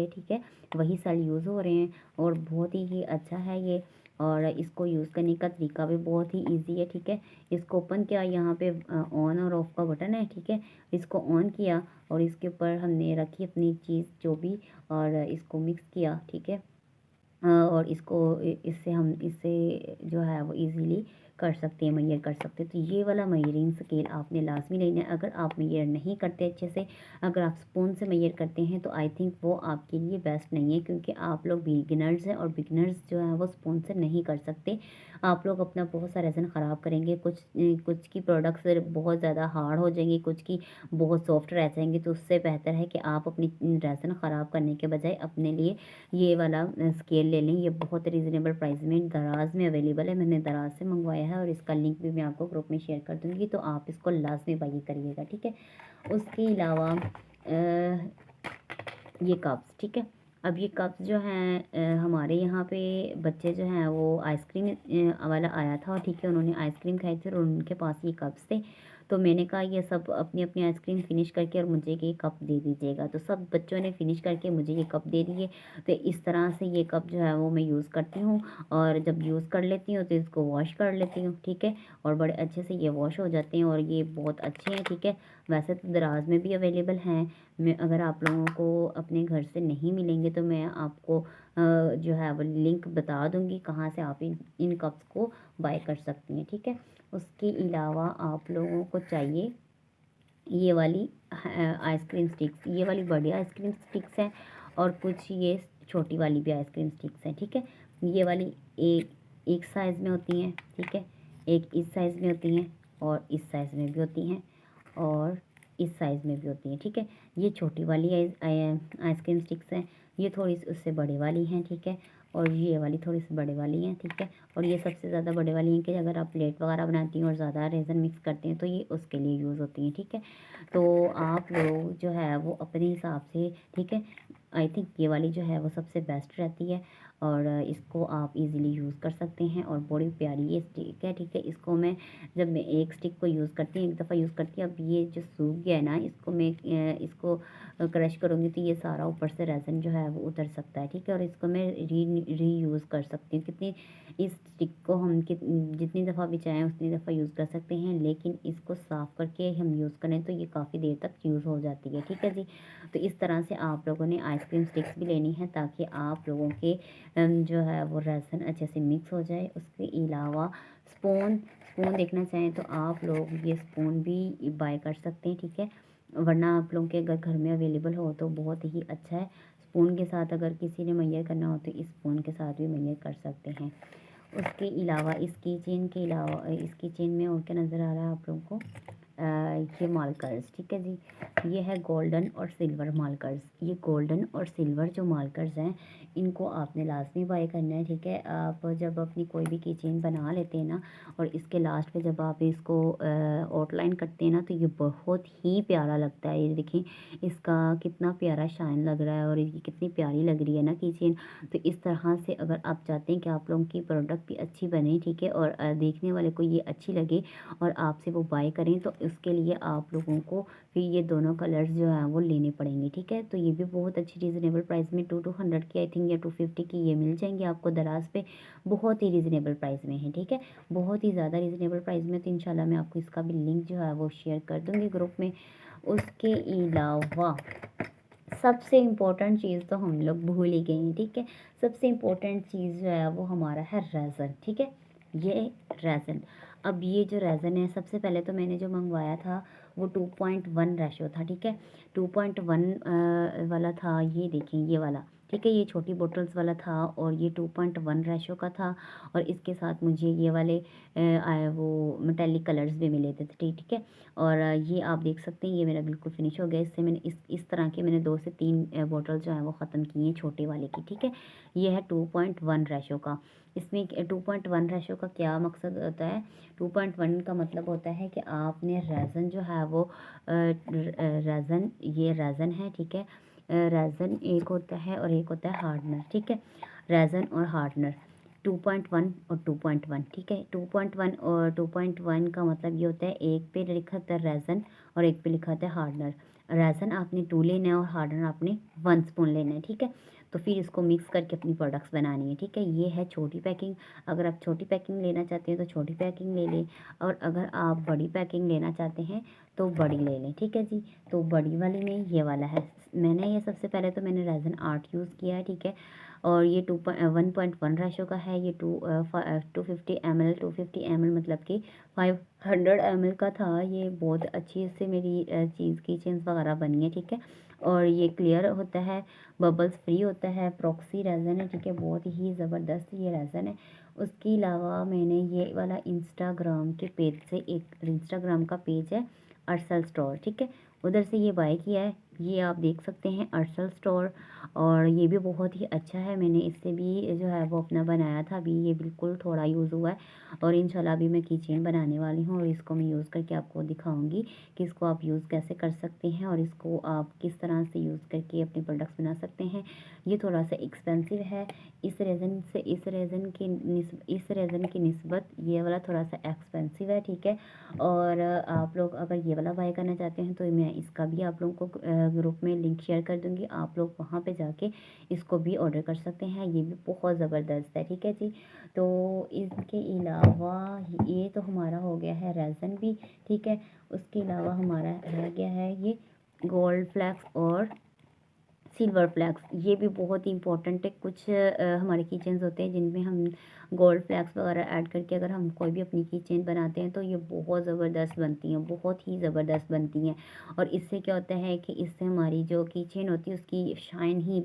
ठीक है, वही सेल यूज़ हो रहे हैं और बहुत ही अच्छा है ये। और इसको यूज़ करने का तरीका भी बहुत ही ईजी है। ठीक है, इसको ओपन किया, यहाँ पे ऑन और ऑफ का बटन है। ठीक है, इसको ऑन किया और इसके ऊपर हमने रखी अपनी चीज़ जो भी, और इसको मिक्स किया। ठीक है, और इसको इससे हम इससे जो है वो इजीली कर सकते हैं, मेजर कर सकते हैं। तो ये वाला मेजरिंग स्केल आपने लाजमी लेना है। अगर आप मेजर नहीं करते अच्छे से, अगर आप स्पून से मेजर करते हैं तो आई थिंक वो आपके लिए बेस्ट नहीं है, क्योंकि आप लोग बिगिनर्स हैं और बिगिनर्स जो है वो स्पून से नहीं कर सकते। आप लोग अपना बहुत सा रेज़न ख़राब करेंगे। कुछ की प्रोडक्ट्स बहुत ज़्यादा हार्ड हो जाएंगी, कुछ की बहुत सॉफ्ट रह जाएंगी। तो उससे बेहतर है कि आप अपनी रेज़न ख़राब करने के बजाय अपने लिए ये वाला स्केल ले लें। ये बहुत रीज़नेबल प्राइस में दराज में अवेलेबल है। मैंने दराज से मंगवाया है और इसका लिंक भी मैं आपको ग्रुप में शेयर कर दूँगी, तो आप इसको लाजमी बाई करिएगा। ठीक है, उसके अलावा ये कप्स। ठीक है, अब ये कप्स जो हैं हमारे यहाँ पे बच्चे जो हैं वो आइसक्रीम वाला आया था। ठीक है, उन्होंने आइसक्रीम खाई थी और उनके पास ये कप्स थे। तो मैंने कहा ये सब अपनी अपनी आइसक्रीम फिनिश करके और मुझे ये कप दे दीजिएगा। तो सब बच्चों ने फिनिश करके मुझे ये कप दे दिए। तो इस तरह से ये कप जो है वो मैं यूज़ करती हूँ, और जब यूज़ कर लेती हूँ तो इसको वॉश कर लेती हूँ। ठीक है, और बड़े अच्छे से ये वॉश हो जाते हैं और ये बहुत अच्छे हैं। ठीक है, वैसे तो दराज में भी अवेलेबल हैं। मैं अगर आप लोगों को अपने घर से नहीं मिलेंगे तो मैं आपको जो है वो लिंक बता दूंगी कहाँ से आप इन कप्स को बाय कर सकती हैं। ठीक है, उसके अलावा आप लोगों को चाहिए ये वाली आइसक्रीम स्टिक्स। ये वाली बड़ी आइसक्रीम स्टिक्स हैं और कुछ ये छोटी वाली भी आइसक्रीम स्टिक्स हैं। ठीक है, ये वाली एक एक साइज़ में होती हैं। ठीक है, एक इस साइज़ में होती हैं और इस साइज़ में भी होती हैं और इस साइज़ में भी होती हैं। ठीक है, ये छोटी वाली आइसक्रीम स्टिक्स हैं, ये थोड़ी सी उससे बड़े वाली हैं। ठीक है, और ये वाली थोड़ी सी बड़े वाली हैं। ठीक है, और ये सबसे ज़्यादा बड़े वाली हैं कि अगर आप प्लेट वगैरह बनाती हैं और ज़्यादा रेज़न मिक्स करते हैं तो ये उसके लिए यूज़ होती हैं। ठीक है, तो आप लोग जो है वो अपने हिसाब से, ठीक है, आई थिंक ये वाली जो है वो सबसे बेस्ट रहती है और इसको आप इजीली यूज़ कर सकते हैं और बड़ी प्यारी ये स्टिक है। ठीक है, इसको मैं जब मैं एक स्टिक को यूज़ करती हूँ, एक दफ़ा यूज़ करती हूँ, अब ये जो सूख गया है ना, इसको मैं इसको क्रश करूँगी तो ये सारा ऊपर से रेज़न जो है वो उतर सकता है। ठीक है, और इसको मैं री यूज़ कर सकती हूँ। कितनी इस स्टिक को हम जितनी दफ़ा भी चाहें उतनी दफ़ा यूज़ कर सकते हैं, लेकिन इसको साफ़ करके हम यूज़ करें तो ये काफ़ी देर तक यूज़ हो जाती है। ठीक है जी, तो इस तरह से आप लोगों ने आइसक्रीम स्टिक्स भी लेनी है ताकि आप लोगों के जो है वो रेज़न अच्छे से मिक्स हो जाए। उसके अलावा स्पून स्पून देखना चाहें तो आप लोग ये स्पून भी बाय कर सकते हैं। ठीक है, वरना आप लोगों के अगर घर में अवेलेबल हो तो बहुत ही अच्छा है। स्पून के साथ अगर किसी ने मेजर करना हो तो इस स्पून के साथ भी मेजर कर सकते हैं। उसके अलावा इस किचन में और क्या नज़र आ रहा है आप लोगों को, ये मार्कर्स। ठीक है जी, ये है गोल्डन और सिल्वर मार्कर्स। ये गोल्डन और सिल्वर जो मार्कर्स हैं इनको आपने लाजमी बाय करना है। ठीक है, आप जब अपनी कोई भी किचन बना लेते हैं ना और इसके लास्ट पे जब आप इसको आउटलाइन करते हैं ना तो ये बहुत ही प्यारा लगता है। ये देखें इसका कितना प्यारा शाइन लग रहा है और ये कितनी प्यारी लग रही है ना किचन। तो इस तरह से अगर आप चाहते हैं कि आप लोगों की प्रोडक्ट भी अच्छी बने, ठीक है, और देखने वाले को ये अच्छी लगे और आपसे वो बाय करें, तो उसके लिए आप लोगों को फिर ये दोनों कलर्स जो हैं वो लेने पड़ेंगे। ठीक है, तो ये भी बहुत अच्छी रीज़नेबल प्राइस में 200 की आई थिंक या 250 की ये मिल जाएंगे आपको दराज पे। बहुत ही रीज़नेबल प्राइस में है। ठीक है, बहुत ही ज़्यादा रीज़नेबल प्राइस में। तो इंशाल्लाह मैं आपको इसका भी लिंक जो है वो शेयर कर दूँगी ग्रुप में। उसके अलावा सबसे इम्पोर्टेंट चीज़ तो हम लोग भूल ही गए हैं। ठीक है, सबसे इम्पोर्टेंट चीज़ जो है वो हमारा है रेज़न। ठीक है, ये रेज़न। अब ये जो रेज़न है सबसे पहले तो मैंने जो मंगवाया था वो 2.1 रेशो था। ठीक है, 2.1 वाला था, ये देखें ये वाला। ठीक है, ये छोटी बोटल्स वाला था और ये 2.1 रेशो का था और इसके साथ मुझे ये वाले वो मेटेलिक कलर्स भी मिले थे। ठीक है, और ये आप देख सकते हैं ये मेरा बिल्कुल फिनिश हो गया। इससे मैंने इस तरह के मैंने 2 से 3 बॉटल जो है वो ख़त्म किए हैं छोटे वाले की। ठीक है, ये है 2.1 रेशो का। इसमें 2.1 रेशो का क्या मकसद होता है? 2.1 का मतलब होता है कि आपने रेज़न जो है वो रेज़न, ये रेज़न है। ठीक है, रेज़न एक होता है और एक होता है हार्डनर। ठीक है, रेज़न और हार्डनर 2.1 और 2.1। ठीक है, 2.1 और 2.1 का मतलब ये होता है एक पे लिखा होता है रेज़न और एक पे लिखा होता है हार्डनर। रेज़न आपने 2 लेना है और हार्डनर आपने 1 स्पून लेना है, ठीक है। तो फिर इसको मिक्स करके अपनी प्रोडक्ट्स बनानी है, ठीक है। ये है छोटी पैकिंग, अगर आप छोटी पैकिंग लेना चाहते हैं तो छोटी पैकिंग ले लें, और अगर आप बड़ी पैकिंग लेना चाहते हैं तो बड़ी ले लें, ठीक है जी। तो बड़ी वाली में ये वाला है। मैंने ये सबसे पहले तो मैंने रेज़न आर्ट यूज़ किया है, ठीक है। और ये 1.1 रेशो का है। ये 250 ml मतलब कि 500 ml का था। ये बहुत अच्छी से मेरी चीज़ की चेन्स वगैरह बनी है, ठीक है। और ये क्लियर होता है, बबल्स फ्री होता है, प्रॉक्सी रेज़न है, ठीक है। बहुत ही ज़बरदस्त ये रेज़न है। उसके अलावा मैंने ये वाला इंस्टाग्राम के पेज से, एक इंस्टाग्राम का पेज है अर्सल स्टोर, ठीक है, उधर से ये बाय किया है। ये आप देख सकते हैं अर्सल स्टोर, और ये भी बहुत ही अच्छा है। मैंने इससे भी जो है वो अपना बनाया था, अभी ये बिल्कुल थोड़ा यूज़ हुआ है, और इंशाल्लाह अभी मैं कीचेन बनाने वाली हूँ और इसको मैं यूज़ करके आपको दिखाऊंगी कि इसको आप यूज़ कैसे कर सकते हैं और इसको आप किस तरह से यूज़ करके अपने प्रोडक्ट्स बना सकते हैं। ये थोड़ा सा एक्सपेंसिव है, इस रेज़न की निस्बत ये वाला थोड़ा सा एक्सपेंसिव है, ठीक है। और आप लोग अगर ये वाला बाय करना चाहते हैं तो मैं इसका भी आप लोगों को ग्रुप में लिंक शेयर कर दूँगी, आप लोग वहाँ पे जाके इसको भी ऑर्डर कर सकते हैं। ये भी बहुत ज़बरदस्त है, ठीक है जी। तो इसके अलावा ये तो हमारा हो गया है रेज़न भी, ठीक है। उसके अलावा हमारा रह गया है ये गोल्ड फ्लेक्स और सिल्वर फ्लैक्स। ये भी बहुत ही इंपॉर्टेंट है। कुछ हमारे किचन्स होते हैं जिनमें हम गोल्ड फ्लैक्स वगैरह ऐड करके अगर हम कोई भी अपनी किचन बनाते हैं तो ये बहुत ज़बरदस्त बनती हैं, बहुत ही ज़बरदस्त बनती हैं। और इससे क्या होता है कि इससे हमारी जो किचन होती है उसकी शाइन ही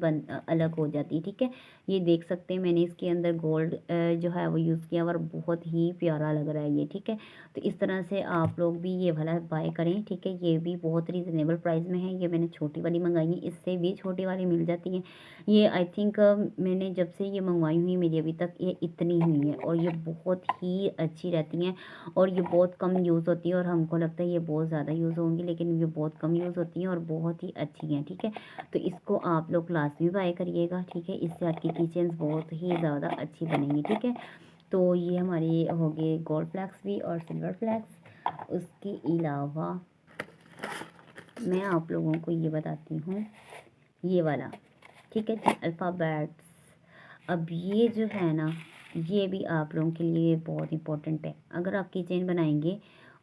अलग हो जाती है, ठीक है। ये देख सकते हैं मैंने इसके अंदर गोल्ड जो है वो यूज़ किया और बहुत ही प्यारा लग रहा है ये, ठीक है। तो इस तरह से आप लोग भी ये वाला बाय करें, ठीक है। ये भी बहुत रीज़नेबल प्राइस में है। ये मैंने छोटी वाली मंगाई है, इससे भी छोटी वाली मिल जाती है। ये आई थिंक मैंने जब से ये मंगवाई हुई मेरी अभी तक ये इतनी हुई है, और ये बहुत ही अच्छी रहती हैं, और ये बहुत कम यूज़ होती है, और हमको लगता है ये बहुत ज़्यादा यूज़ होंगी लेकिन ये बहुत कम यूज़ होती हैं और बहुत ही अच्छी हैं, ठीक है। तो इसको आप लोग लाजमी बाय करिएगा, ठीक है। इससे आपकी किचन्स बहुत ही ज़्यादा अच्छी बनेंगी, ठीक है। तो ये हमारे हो गए गोल्ड फ्लैक्स भी और सिल्वर फ्लैक्स। उसके अलावा मैं आप लोगों को ये बताती हूँ, ये वाला, ठीक है जी, अल्फ़ाबेट्स। अब ये जो है ना, ये भी आप लोगों के लिए बहुत इंपॉर्टेंट है। अगर आप कीचेन बनाएंगे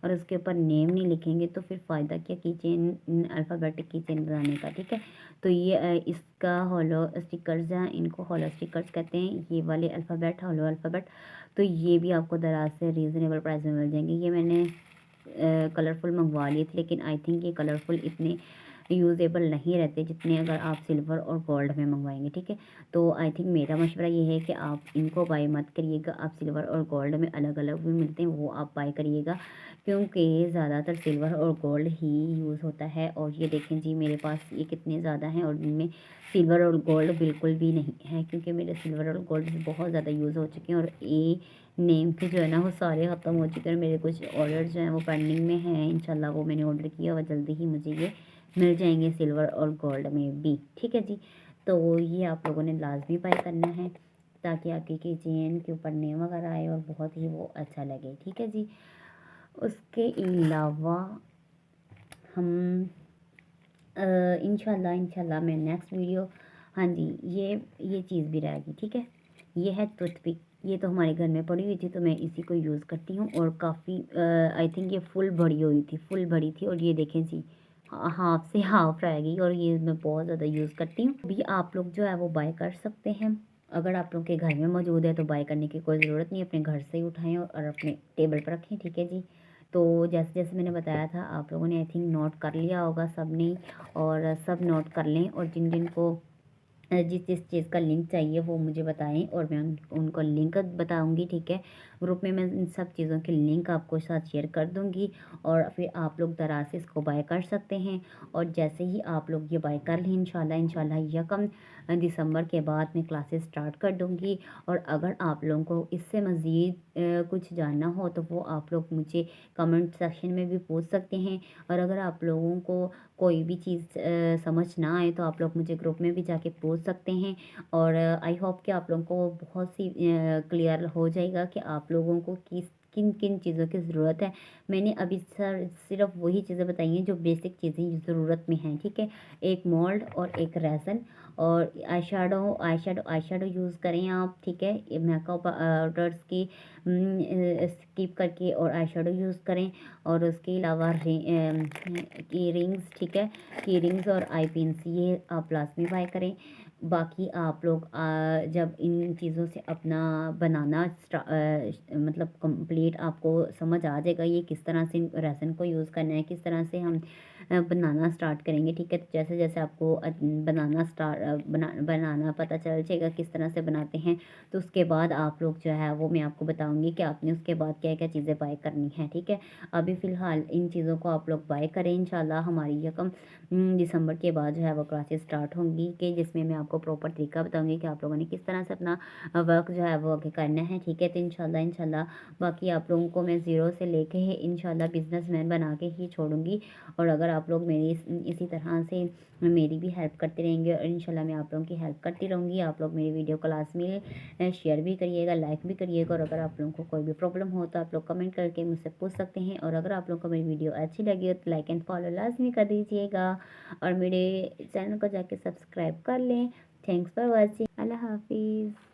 और उसके ऊपर नेम नहीं लिखेंगे तो फिर फ़ायदा क्या कीचेन, अल्फ़ाबेटिक कीचेन बनाने का, ठीक है। तो ये इसका हॉलो स्टिकर्स हैं, इनको हॉलो स्टिकर्स कहते हैं, ये वाले अल्फ़ाबेट हॉलो अल्फ़ाबेट। तो ये भी आपको दराज से रीज़नेबल प्राइस में मिल जाएंगे। ये मैंने कलरफुल मंगवा लिए थे, लेकिन आई थिंक ये कलरफुल इतने यूज़ेबल नहीं रहते जितने अगर आप सिल्वर और गोल्ड में मंगवाएंगे, ठीक है। तो आई थिंक मेरा मशवरा ये है कि आप इनको बाय मत करिएगा। आप सिल्वर और गोल्ड में अलग अलग भी मिलते हैं, वो आप बाय करिएगा, क्योंकि ज़्यादातर सिल्वर और गोल्ड ही यूज़ होता है। और ये देखें जी, मेरे पास ये कितने ज़्यादा हैं और इनमें सिल्वर और गोल्ड बिल्कुल भी नहीं है, क्योंकि मेरे सिल्वर और गोल्ड बहुत ज़्यादा यूज़ हो चुके हैं, और ये नेम के जो है ना वो सारे ख़त्म हो चुके हैं। मेरे कुछ ऑर्डर जो हैं वो पेंडिंग में हैं, इंशाल्लाह वो मैंने ऑर्डर किया और जल्दी ही मुझे ये मिल जाएंगे सिल्वर और गोल्ड में भी, ठीक है जी। तो ये आप लोगों ने लाजमी बाय करना है ताकि आपकी किचन के ऊपर नेम वगैरह आए और बहुत ही वो अच्छा लगे, ठीक है जी। उसके अलावा हम इंशाल्लाह मैं नेक्स्ट वीडियो, हाँ जी, ये चीज़ भी रहेगी, ठीक है। ये है टूथपिक। ये तो हमारे घर में पड़ी हुई थी तो मैं इसी को यूज़ करती हूँ, और काफ़ी आई थिंक ये फुल भरी हुई थी, फुल भरी थी, और ये देखें जी हाफ से हाफ रह गई, और ये मैं बहुत ज़्यादा यूज़ करती हूँ। भी आप लोग जो है वो बाय कर सकते हैं। अगर आप लोग के घर में मौजूद है तो बाय करने की कोई ज़रूरत नहीं, अपने घर से ही उठाएं और अपने टेबल पर रखें, ठीक है जी। तो जैसे जैसे मैंने बताया था आप लोगों ने आई थिंक नोट कर लिया होगा सब ने, और सब नोट कर लें, और जिन जिन को जिस जिस चीज़ का लिंक चाहिए वो मुझे बताएं और मैं उनको लिंक बताऊंगी, ठीक है। ग्रुप में मैं इन सब चीज़ों के लिंक आपको साथ शेयर कर दूंगी, और फिर आप लोग दराज से इसको बाय कर सकते हैं। और जैसे ही आप लोग ये बाय कर लें, इंशाल्लाह यकम दिसंबर के बाद मैं क्लासेस स्टार्ट कर दूंगी। और अगर आप लोगों को इससे मज़ीद कुछ जानना हो तो वो आप लोग मुझे कमेंट सेक्शन में भी पूछ सकते हैं। और अगर आप लोगों को कोई भी चीज़ समझ ना आए तो आप लोग मुझे ग्रुप में भी जाके पूछ सकते हैं। और आई होप कि आप लोगों को बहुत सी क्लियर हो जाएगा कि आप लोगों को किस किन-किन चीज़ों की ज़रूरत है। मैंने अभी सिर्फ़ वही चीज़ें बताई हैं जो बेसिक चीज़ें ज़रूरत में हैं, ठीक है? एक मोल्ड और एक रेज़न और आई शेडो यूज़ करें आप, ठीक है? ये मेकअप पाउडर्स की स्किप करके और आई शेडो यूज़ करें और उसके अलावा ईयरिंग्स, ठीक है? ईयरिंग्स और आई पिन्स ये आप लाज़मी बाय करें। बाकी आप लोग जब इन चीज़ों से अपना बनाना मतलब कंप्लीट आपको समझ आ जाएगा ये किस तरह से रेज़न को यूज़ करना है, किस तरह से हम बनाना स्टार्ट करेंगे, ठीक है? तो जैसे-जैसे आपको बनाना पता चल जाएगा किस तरह से बनाते हैं, तो उसके बाद आप लोग जो है वो मैं आपको बताऊँगी कि आपने उसके बाद क्या-क्या चीज़ें बाय करनी है, ठीक है? अभी फ़िलहाल इन चीज़ों को आप लोग बाय करें इंशाल्लाह हमारी यकम दिसंबर के बाद जो है वो क्लासेस स्टार्ट होंगी कि जिसमें मैं आपको प्रॉपर तरीका बताऊँगी कि आप लोगों ने किस तरह से अपना वर्क जो है वो आगे करना है, ठीक है? तो इंशाल्लाह बाकी आप लोगों को मैं ज़ीरो से लेके ही इंशाल्लाह बिज़नेसमैन बना के ही छोड़ूँगी और अगर आप लोग मेरी इसी तरह से मेरी भी हेल्प करते रहेंगे और इंशाल्लाह मैं आप लोगों की हेल्प करती रहूँगी। आप लोग मेरी वीडियो क्लास में शेयर भी करिएगा, लाइक भी करिएगा और अगर आप लोगों को कोई भी प्रॉब्लम हो तो आप लोग कमेंट करके मुझसे पूछ सकते हैं और अगर आप लोगों को मेरी वीडियो अच्छी लगी हो तो लाइक एंड फॉलो लाज़मी कर दीजिएगा और मेरे चैनल को जाके सब्सक्राइब कर लें। Thanks for watching. अल्लाह हाफ़िज़।